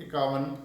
51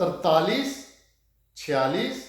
43, 46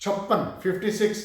56, 56,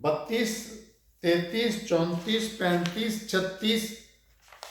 32, 33, 34, 35, 36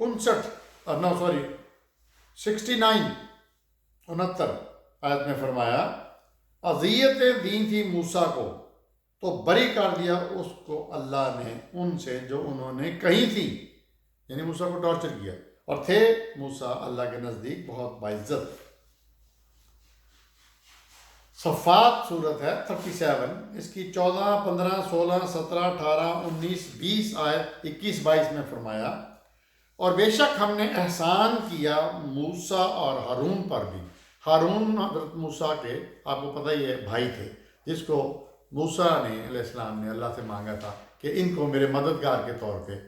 69 69 69 آیت میں فرمایا اذیتیں دی تھی موسیٰ کو تو بری کر دیا اس کو اللہ نے ان سے جو انہوں نے کہی تھی، یعنی موسیٰ کو ٹارچر کیا، اور تھے موسیٰ اللہ کے نزدیک بہت باعزت۔ صفات صورت ہے 37، اس کی 14، 15، 16، 17، 18، 19، 20 آیت 21، 22 میں فرمایا اور بے شک ہم نے احسان کیا موسیٰ اور ہارون پر بھی۔ ہارون حضرت موسیٰ کے آپ کو پتہ ہی ہے بھائی تھے، جس کو موسیٰ نے علیہ السلام نے اللہ سے مانگا تھا کہ ان کو میرے مددگار کے طور پہ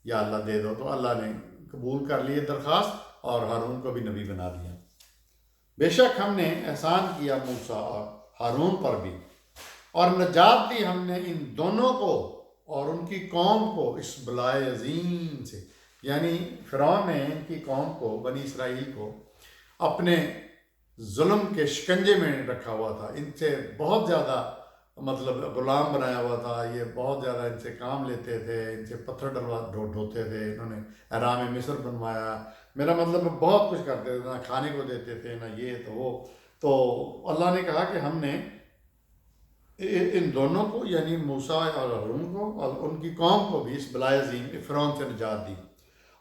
یا اللہ دے دو، تو اللہ نے قبول کر لیے درخواست اور ہارون کو بھی نبی بنا دیا۔ بے شک ہم نے احسان کیا موسیٰ اور ہارون پر بھی، اور نجات دی ہم نے ان دونوں کو اور ان کی قوم کو اس بلائے عظیم سے، یعنی فرعون نے ان کی قوم کو، بنی اسرائیل کو، اپنے ظلم کے شکنجے میں رکھا ہوا تھا۔ ان سے بہت زیادہ مطلب غلام بنایا ہوا تھا، یہ بہت زیادہ ان سے کام لیتے تھے، ان سے پتھر ڈھوتے تھے، انہوں نے احرام مصر بنوایا، میرا مطلب بہت کچھ کرتے تھے، نہ کھانے کو دیتے تھے نہ یہ تو وہ۔ تو اللہ نے کہا کہ ہم نے ان دونوں کو یعنی موسیٰ اور ہارون کو اور ان کی قوم کو بھی اس بلائے عظیم فرعون سے نجات دی،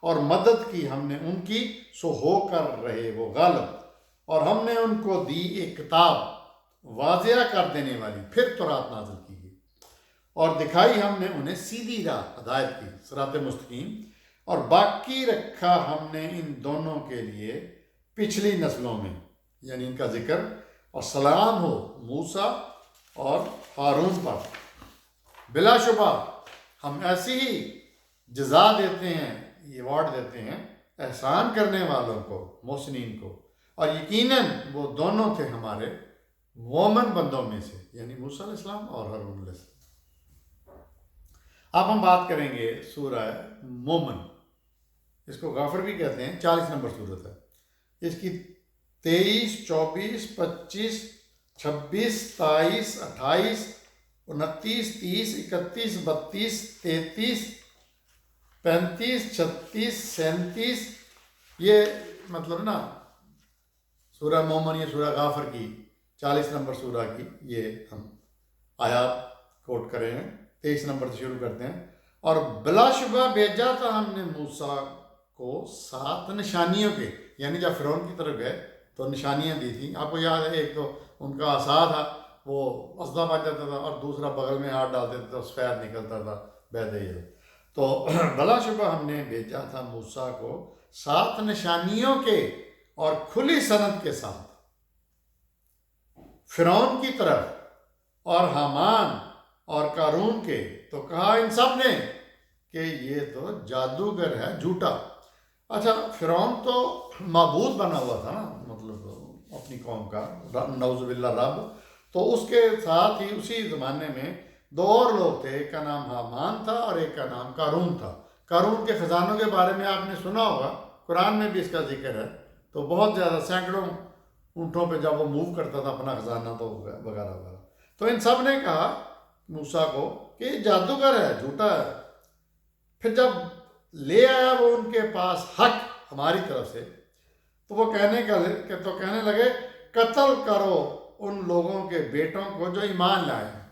اور مدد کی ہم نے ان کی، سو ہو کر رہے وہ غالب، اور ہم نے ان کو دی ایک کتاب واضح کر دینے والی، پھر تورات نازل کی گئی، اور دکھائی ہم نے انہیں سیدھی راہ، ہدایت کی، صراط مستقیم، اور باقی رکھا ہم نے ان دونوں کے لیے پچھلی نسلوں میں، یعنی ان کا ذکر، اور سلام ہو موسیٰ اور ہارون پر۔ بلا شبہ ہم ایسی ہی جزا دیتے ہیں، ایوارڈ دیتے ہیں احسان کرنے والوں کو، محسنین کو، اور یقیناً وہ دونوں تھے ہمارے مومن بندوں میں سے، یعنی موسیٰ علیہ السلام اور ہارون علیہ السلام۔ اب ہم بات کریں گے سورہ مومن، اس کو غافر بھی کہتے ہیں، 40 نمبر سورت ہے۔ اس کی 23، 24، 25، 26، 27، 28، 29، 30، 31، 32، 33، 35، 36، 37، یہ مطلب نا سورہ مومن، یہ سورہ غافر کی 40 نمبر سورہ کی یہ ہم آیات کوٹ کریں ہیں۔ 23 نمبر سے شروع کرتے ہیں۔ اور بلا شبہ بھیجا تھا ہم نے موسیٰ کو 7 نشانیوں کے، یعنی جب فرعون کی طرف گئے تو نشانیاں دی تھیں، آپ کو یاد ہے، ایک تو ان کا عصا تھا، وہ اسدہ بن جاتا تھا، اور دوسرا بغل میں ہاتھ ڈال دیتا تھا، سفید نکلتا تھا بید۔ تو بلا شبہ ہم نے بھیجا تھا موسیٰ کو 7 نشانیوں کے اور کھلی سند کے ساتھ فرعون کی طرف اور حامان اور قارون کے، تو کہا ان سب نے کہ یہ تو جادوگر ہے جھوٹا۔ اچھا، فرعون تو معبود بنا ہوا تھا نا، مطلب اپنی قوم کا، نعوذ باللہ رب، تو اس کے ساتھ ہی اسی زمانے میں 2 اور لوگ تھے، ایک کا نام حامان تھا اور ایک کا نام قارون تھا۔ قارون کے خزانوں کے بارے میں آپ نے سنا ہوگا، قرآن میں بھی اس کا ذکر ہے، تو بہت زیادہ سینکڑوں اونٹوں پہ جب وہ موو کرتا تھا اپنا خزانہ تو وغیرہ وغیرہ۔ تو ان سب نے کہا موسیٰ کو کہ یہ جادوگر ہے، جھوٹا ہے۔ پھر جب لے آیا وہ ان کے پاس حق ہماری طرف سے، تو وہ کہنے لگے قتل کرو ان لوگوں کے بیٹوں کو جو ایمان لائے ہیں۔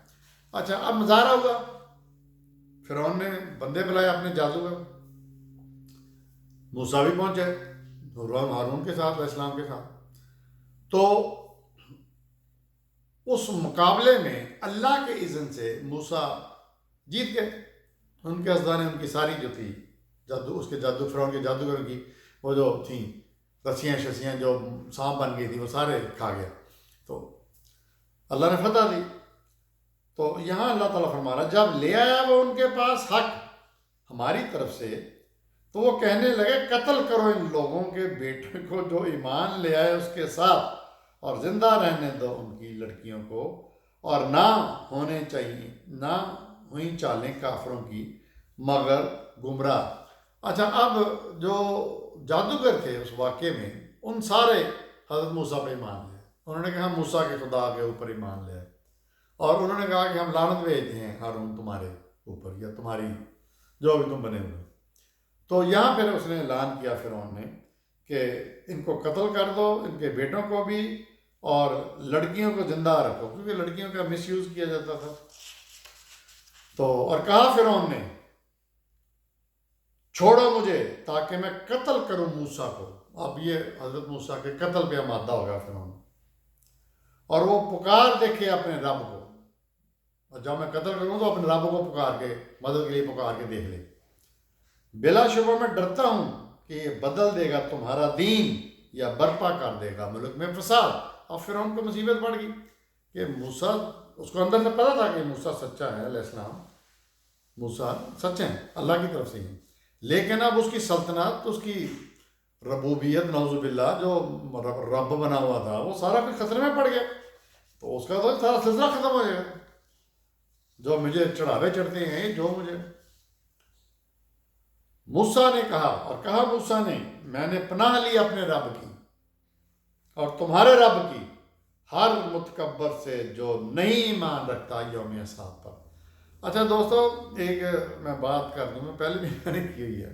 اچھا، اب مظاہرہ ہوا، فرعون نے بندے بلائے اپنے جادوگر، موسیٰ بھی پہنچے ہارون کے ساتھ، علیہ السلام کے ساتھ۔ تو اس مقابلے میں اللہ کے اذن سے موسیٰ جیت گئے۔ ان کے ازداد نے ان کی ساری جو تھی جادو، اس کے جادو، فرعون کے جادوگر کی وہ جو تھیں رسیاں شسیاں جو سانپ بن گئی تھی، وہ سارے کھا گیا، تو اللہ نے فتح دی۔ تو یہاں اللہ تعالیٰ فرما رہا جب لے آیا وہ ان کے پاس حق ہماری طرف سے، تو وہ کہنے لگے قتل کرو ان لوگوں کے بیٹے کو جو ایمان لے آئے اس کے ساتھ، اور زندہ رہنے دو ان کی لڑکیوں کو، اور نہ ہونے چاہیے، نہ ہوئی چالیں کافروں کی مگر گمراہ۔ اچھا، اب جو جادوگر تھے اس واقعے میں، ان سارے حضرت موسیٰ پہ ایمان لے، انہوں نے کہا ہم موسیٰ کے خدا کے اوپر ایمان لے، اور انہوں نے کہا کہ ہم لعنت بھیجتے ہیں ہارون تمہارے اوپر، یا تمہاری جو بھی تم بنے ہوئے۔ تو یہاں پھر اس نے اعلان کیا فرعون نے کہ ان کو قتل کر دو، ان کے بیٹوں کو بھی، اور لڑکیوں کو زندہ رکھو، کیونکہ لڑکیوں کا مس یوز کیا جاتا تھا۔ تو اور کہا فرعون نے چھوڑو مجھے تاکہ میں قتل کروں موسیٰ کو۔ اب یہ حضرت موسیٰ کے قتل پہ آمادہ ہوگا فرعون، اور وہ پکار دیکھے اپنے رب کو، اور جب میں قتل کروں تو اپنے رب کو پکار کے مدد کے لیے پکار کے دیکھ لے۔ بلا شبہ میں ڈرتا ہوں کہ یہ بدل دے گا تمہارا دین یا برپا کر دے گا ملک میں فساد۔ اب فرعون کو مصیبت پڑ گئی کہ موسیٰ، اس کو اندر سے پتا تھا کہ موسیٰ سچا ہے، علیہ السلام موسیٰ سچ ہیں، اللہ کی طرف سے ہیں، لیکن اب اس کی سلطنت، اس کی ربوبیت، نعوذ باللہ، جو رب بنا ہوا تھا، وہ سارا کچھ خطرے میں پڑ گیا، تو اس کا تو سارا سلسلہ ختم ہو جائے گا۔ جو مجھے چڑھاوے چڑھتے ہیں، جو مجھے موسیٰ نے کہا، اور کہا موسیٰ نے میں نے پناہ لی اپنے رب کی اور تمہارے رب کی، ہر متکبر سے جو نہیں ایمان رکھتا یوم حساب پر۔ اچھا دوستو، ایک میں بات کر دوں، میں پہلے بھی میں نے کی ہوئی ہے،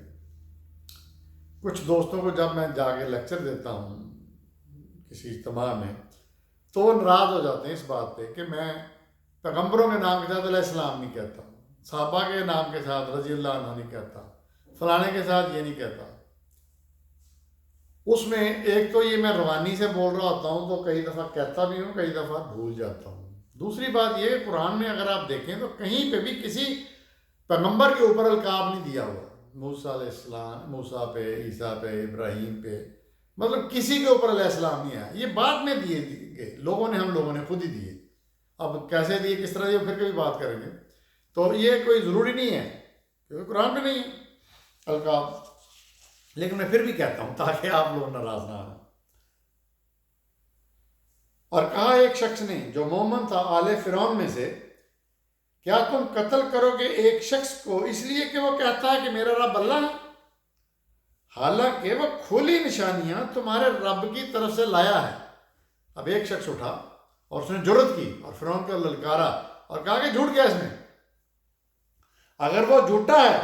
کچھ دوستوں کو جب میں جا کے لیکچر دیتا ہوں کسی اجتماع میں، تو وہ ناراض ہو جاتے ہیں اس بات پہ کہ میں پیغمبروں کے نام کے ساتھ علیہ السلام نہیں کہتا، صحابہ کے نام کے ساتھ رضی اللہ عنہ نہیں کہتا، فلانے کے ساتھ یہ نہیں کہتا۔ اس میں ایک تو یہ میں روانی سے بول رہا ہوتا ہوں، تو کئی دفعہ کہتا بھی ہوں، کئی دفعہ بھول جاتا ہوں۔ دوسری بات یہ کہ قرآن میں اگر آپ دیکھیں تو کہیں پہ بھی کسی پیغمبر کے اوپر القاب نہیں دیا ہوا، موسیٰ علیہ السلام، موسیٰ پہ، عیسیٰ پہ، ابراہیم پہ، مطلب کسی کے اوپر علیہ السلام نہیں آیا، یہ بعد میں دیے گئے لوگوں نے، ہم لوگوں نے خود ہی دیے۔ اب کیسے دیے، کس طرح دیے، پھر کبھی بات کریں گے۔ تو یہ کوئی ضروری نہیں ہے کیونکہ قرآن میں نہیں ہے القاب، لیکن میں پھر بھی کہتا ہوں تاکہ آپ لوگ ناراض نہ ہوں۔ اور کہا ایک شخص نے جو مومن تھا آل فرعون میں سے، کیا تم قتل کرو گے ایک شخص کو اس لیے کہ وہ کہتا ہے کہ میرا رب اللہ ہے، حالانکہ وہ کھلی نشانیاں تمہارے رب کی طرف سے لایا ہے۔ اب ایک شخص اٹھا اور اس نے جرت کی اور فرعون کو للکارا اور کہا کہ جھوٹ کیا اس میں، اگر وہ جھوٹا ہے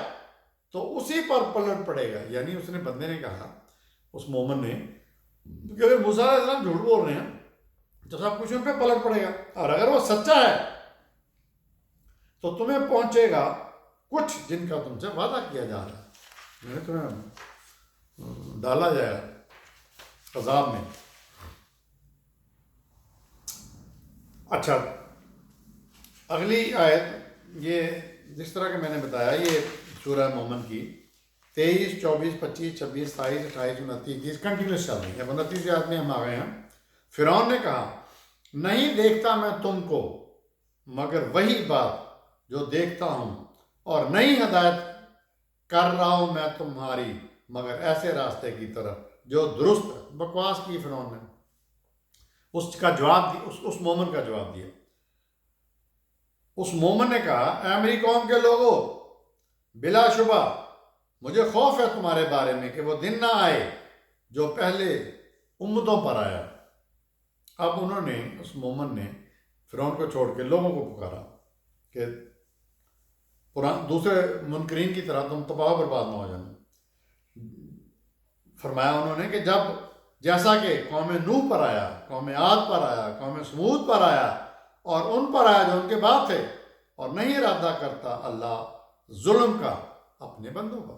تو اسی پر پلٹ پڑے گا۔ یعنی اس نے، بندے نے کہا، اس مومن نے، کہ اگر موسیٰ علیہ السلام جھوٹ بول رہے ہیں تو سب کچھ ان پہ پلٹ پڑے گا، اور اگر وہ سچا ہے تو تمہیں پہنچے گا کچھ جن کا تم سے وعدہ کیا جا رہا ہے، میں نے تمہیں ڈالا جائے گا عذاب میں۔ اچھا، اگلی آیت، یہ جس طرح کہ میں نے بتایا، یہ سورہ مومن کی 23، 24، 25، 26، 27، 28، 29، 30 کنٹینیوس چل رہی ہے۔ 29 آیت میں ہم آ گئے ہیں۔ فرعون نے کہا نہیں دیکھتا میں تم کو مگر وہی بات جو دیکھتا ہوں، اور نہیں ہدایت کر رہا ہوں میں تمہاری مگر ایسے راستے کی طرف جو درست ہے۔ بکواس کی فرعون نے، اس کا جواب دیا، اس مومن کا جواب دیا۔ اس مومن نے کہا اے میری قوم کے لوگوں، بلا شبہ مجھے خوف ہے تمہارے بارے میں کہ وہ دن نہ آئے جو پہلے امتوں پر آیا۔ اب انہوں نے، اس مومن نے فرعون کو چھوڑ کے لوگوں کو پکارا کہ دوسرے منکرین کی طرح تم تباہ و برباد نہ ہو جانا۔ فرمایا انہوں نے کہ جب جیسا کہ قوم نوح پر آیا، قوم عاد پر آیا، قوم سمود پر آیا، اور ان پر آیا جو ان کے بعد تھے، اور نہیں ارادہ کرتا اللہ ظلم کا اپنے بندوں پر۔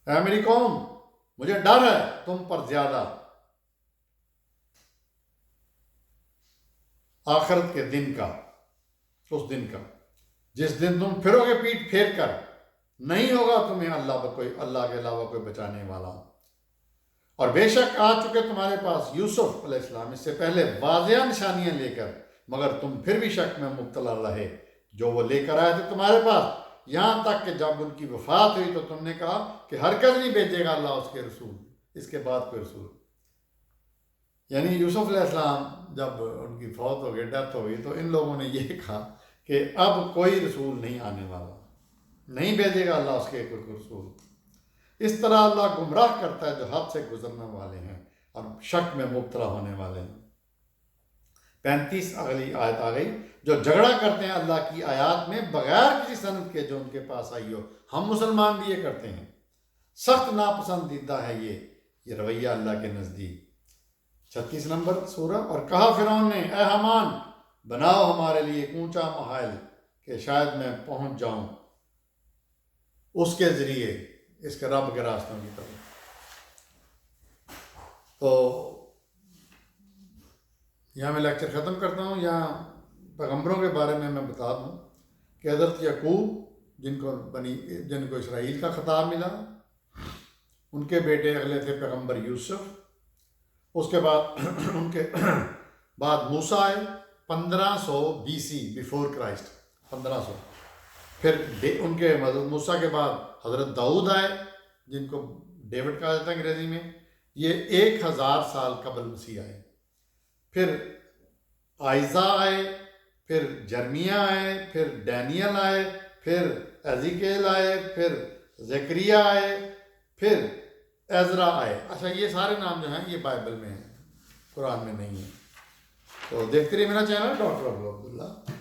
اے میری قوم، مجھے ڈر ہے تم پر زیادہ آخرت کے دن کا، اس دن کا جس دن تم پھرو گے پیٹ پھیر کر، نہیں ہوگا تمہیں اللہ کے علاوہ کوئی بچانے والا۔ اور بے شک آ چکے تمہارے پاس یوسف علیہ السلام اس سے پہلے واضح نشانیاں لے کر، مگر تم پھر بھی شک میں مبتلا رہے جو وہ لے کر آئے تھے تمہارے پاس، یہاں تک کہ جب ان کی وفات ہوئی تو تم نے کہا کہ ہرگز نہیں بھیجے گا اللہ اس کے رسول، اس کے بعد کوئی رسول۔ یعنی یوسف علیہ السلام جب ان کی فوت ہو گئی، ڈیتھ ہو گئی، تو ان لوگوں نے یہ کہا کہ اب کوئی رسول نہیں آنے والا، نہیں بھیجے گا اللہ اس کے کوئی رسول۔ اس طرح اللہ گمراہ کرتا ہے جو حد سے گزرنے والے ہیں اور شک میں مبتلا ہونے والے ہیں۔ 35 اگلی آیت آ گئی، جو جھگڑا کرتے ہیں اللہ کی آیات میں بغیر کسی سند کے جو ان کے پاس آئی ہو۔ ہم مسلمان بھی یہ کرتے ہیں، سخت ناپسندیدہ ہے یہ رویہ اللہ کے نزدیک۔ 36 نمبر سورہ. اور کہا فرعون نے اے حامان بناؤ ہمارے لیے ایک اونچا محل کہ شاید میں پہنچ جاؤں اس کے ذریعے اس کے رب کے راستوں کی طرف. تو یہاں میں لیکچر ختم کرتا ہوں. یہاں پیغمبروں کے بارے میں بتا دوں کہ حضرت یعقوب جن کو اسرائیل کا خطاب ملا، ان کے بیٹے اگلے تھے پیغمبر یوسف. اس کے بعد ان کے بعد موسیٰ آئے 1500 BC بیفور کرائسٹ 1500. پھر ان کے حضرت موسیٰ کے بعد حضرت داؤد آئے جن کو ڈیوڈ کہا جاتا ہے انگریزی میں. یہ 1000 سال قبل مسیح آئے. پھر آئزا آئے، پھر جرمیہ آئے، پھر ڈینیل آئے، پھر ایزیکیل آئے، پھر زکریا آئے، پھر عزرا آئے. اچھا یہ سارے نام جو ہیں یہ بائبل میں ہیں، قرآن میں نہیں ہیں. تو دیکھتے رہیے میرا چینل ڈاکٹر ابو عبداللہ.